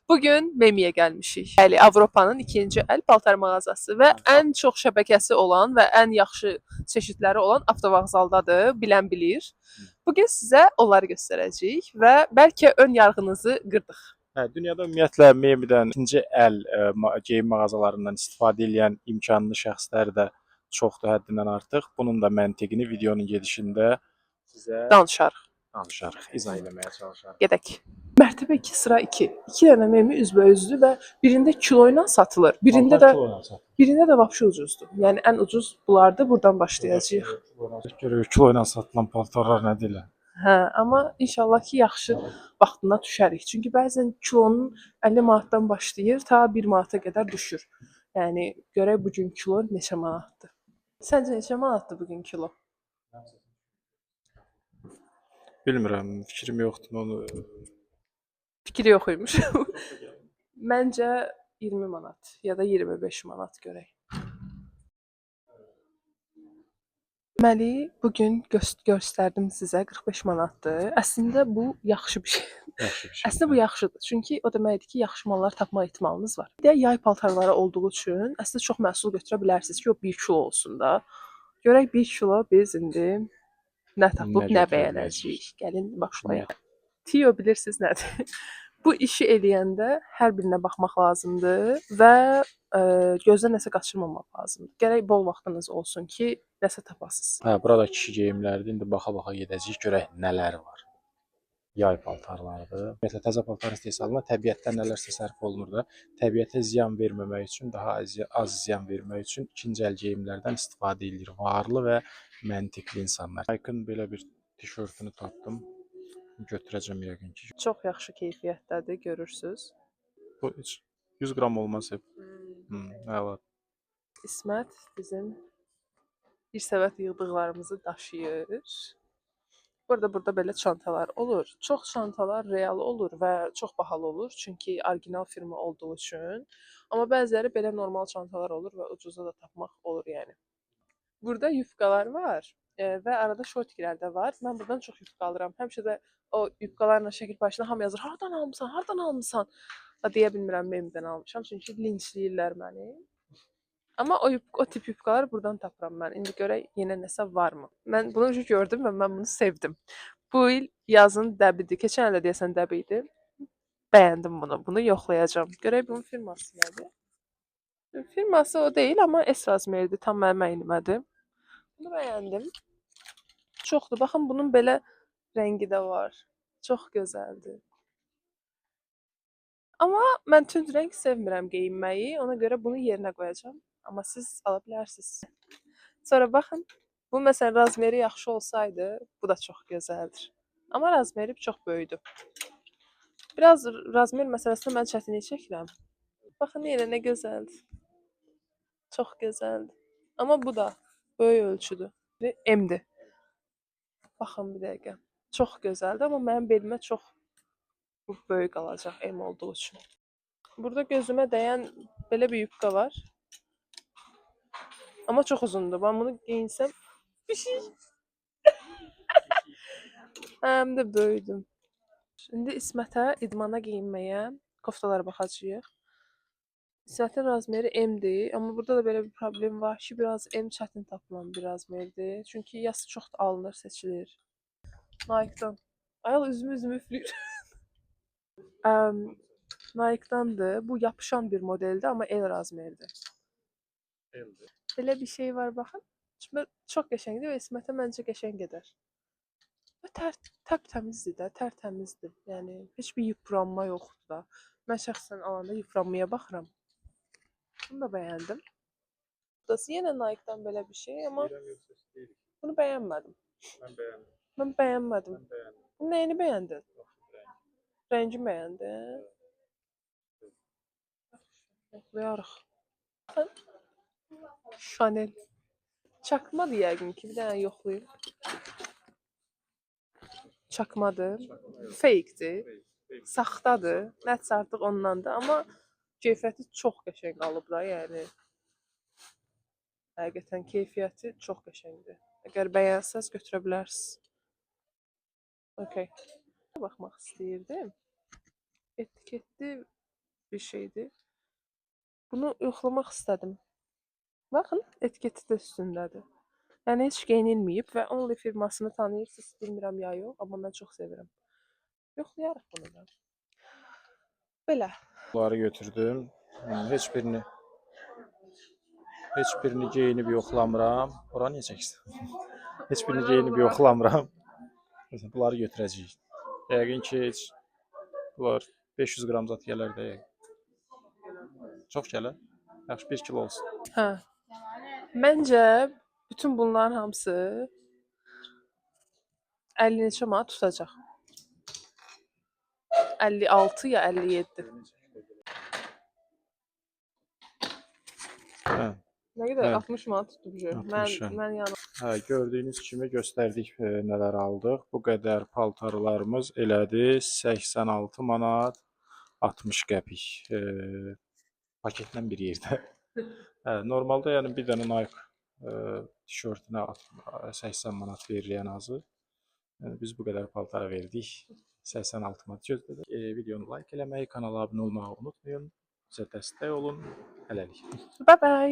Bugün Memiyə gəlmişik. Yəni Avropanın ikinci əl paltar mağazası və ən çox şəbəkəsi olan və ən yaxşı çeşidləri olan avtovağzaldadır, bilən bilir. Bugün sizə onları göstərəcəyik və bəlkə ön yarğınızı qırdıq. Dünyada ümumiyyətlə Memidən ikinci əl geyim mağazalarından istifadə edən imkanlı şəxslər də çoxdur, həddindən artıq. Bunun da məntiqini videonun gedişində sizə Danışarıq. izah etməyə çalışarıq. Gedək. Mərtəbə 2, sıra 2. 2 dənə Memi üzbəüzdür və birində kilo ilə satılır, birində də vəbşi ucuzdur. Yəni ən ucuz bunlardır. Buradan başlayacağıq. Görürük kilo ilə satılan paltarlar nə deyirlər? Hə, amma inşallah ki, yaxşı vaxtına düşərik. Çünki bəzən kilonun 50 manatdan başlayır, ta 1 manata qədər düşür. Yəni görək bu gün kilo neçə manatdır. Səncə neçə manatdır bu gün kilo? Bilmirəm, fikrim yoxdur onu. Fikri yox imiş. Məncə 20 manat ya da 25 manat görək. Deməli, bugün göstərdim sizə 45 manatdır. Əslində bu yaxşı bir şey. Əslində bu yaxşıdır. Çünki o deməkdir ki, yaxşı mallar tapma ehtimalınız var. Bir də yay paltarları olduğu üçün əslində çox məhsul götürə bilərsiniz ki, o 1 kilo olsun da. Görək 1 kilo biz indi nə tapıb, nə bəyənəcəyik. Gəlin başlayaq. Tio bilirsiniz nədir? Bu işi eləyəndə hər birinə baxmaq lazımdır və gözdən nəsə qaçırmamaq lazımdır. Gərək bol vaxtınız olsun ki, nəsə tapasınız. Burada kişi geyimləridir. İndi baxa-baxa gedəcəyik, görək nələr var. Yay paltarlarıdır. Ümumiyyətlə təzə paltar istehsalına təbiətdən nələrsə sərf olunur da, təbiətə ziyan verməmək üçün, daha az ziyan vermək üçün ikinci əl geyimlərdən istifadə edilir. Varlı və məntiqli insanlar. Nike'ın belə bir tişörtünü tapdım. Götürəcəm yəqin ki. Çox yaxşı keyfiyyətdədir, görürsüz. Bu 100 qram olmaz hep. Əla. İsmət bizim bir səbət yığdıqlarımızı daşıyır. Burada belə çantalar olur. Çox çantalar real olur və çox bahalı olur. Çünki orijinal firma olduğu üçün. Amma bəziləri belə normal çantalar olur və ucuza da tapmaq olur yəni. Burada yufkalar var və arada şortiklər də var. Mən buradan çox yufka alıram. Həmişə də o yufkalarla şəkil başına hamı yazır. Hardan almısan? Hardan almısan? Deyə bilmirəm, Memidən almışam. Çünki linçləyirlər məni. Amma o tip yufkalar buradan tapıram mən. İndi görək yenə nəsə varmı? Mən bunu gördüm və mən bunu sevdim. Bu il yazın dəbidir. Keçən il də deyəsən dəbi idi. Bəyəndim bunu. Bunu yoxlayacağam. Görək bunun firması nədir? Firması o deyil, amma S razmeridir. Tam mənim əynimədir. Bunu bəyəndim. Çoxdur. Baxın, bunun belə rəngi də var. Çox gözəldir. Amma mən tünd rəng sevmirəm geyinməyi. Ona görə bunu yerinə qoyacağam. Amma siz ala bilərsiniz. Sonra baxın. Bu məsələn razmeri yaxşı olsaydı, bu da çox gözəldir. Amma razmeri çox böyükdür. Biraz razmer məsələsində mən çətinlik çəkirəm. Baxın yenə nə gözəldir. Çox gözəldir. Amma bu da böyük ölçüdür. M-dir. Baxın bir dəqiqə. Çox gözəldir, amma mənim belimə çox böyük qalacaq M olduğu üçün. Burada gözümə dəyən belə bir yubka var. Amma çox uzundur. Ben bunu giyinsəm bir şey. Həm də böyüdüm. Şimdi İsmətə idmana giyinməyə koftalara baxacağıq. İsmətin razmeri M-dir, amma burada da belə bir problem var ki, biraz M çətin tapılan bir razmerdir. Çünki yası çox alınır, seçilir. Nike'dan. Ayol üzümü üflüyor. Nike'dandır. Bu yapışan bir modeldir, amma L razmeridir. Belə bir şey var, baxın. Şimdi çox qəşəngdir və İsmətə məncə qəşəng gedər. Və tərtəmizdir də, tərtəmizdir. Yəni heç bir yıpranma yoxdur da. Mən şəxsən alanda yıpranmaya baxıram. Bunu da bəyəndim. Burası yenə Nike'dan belə bir şey, amma bunu bəyənmədim. Mən bəyənmədim. Bu nəyini bəyəndin? Rəngi bəyəndin? Yoxlayarıq. Chanel. Çakmadır yəqin ki, bir dənə yoxlayım. Çakmadır. Fake'dir. Saxtadır. Nəsə artıq ondandır, amma keyfiyyəti çox qəşəng qalıb da, yəni. Həqiqətən keyfiyyəti çox qəşəngdir. Əgər bəyənsəz götürə bilərsiniz. Okay. Baxmaq istəyirdim. Etiketli bir şeydir. Bunu yoxlamaq istədim. Baxın, etiketi də üstündədir. Yəni heç geyinilməyib və Only firmasını tanıyırsınız, bilmirəm ya yox, amma mən çox sevirəm. Yoxlayarıq bunu da. Belə. Bunları götürdüm. Heç birini geyinib yoxlamıram. Ora niyə çəkirsən? Heç birini geyinib yoxlamıram. Məsələn, bunları götürəcəyik. Yəqin ki, bunlar 500 qram zat gələr də. Çox gələr. Yaxşı 1 kilo olsun. Hə. Məncə bütün bunların hamısı 50 neçə manat tutacaq. 56 ya 57. Hə. Nə qədər? Hə. 60 manat tutub görüm. 60, Mən yanım. Hə, gördüyünüz kimi göstərdik nələr aldıq. Bu qədər paltarlarımız elədi 86 manat 60 qəpik. Paketlə bir yerdə. Hə, normalda yəni bir dənə Nike tişörtünə 80 manat verilir ən azı. Yəni biz bu qədər paltara verdik. 86 manat gözlədik. Videonu like eləməyi, kanala abunə olmağı unutmayın. Bizə dəstək olun. Hələlik. Bye bye.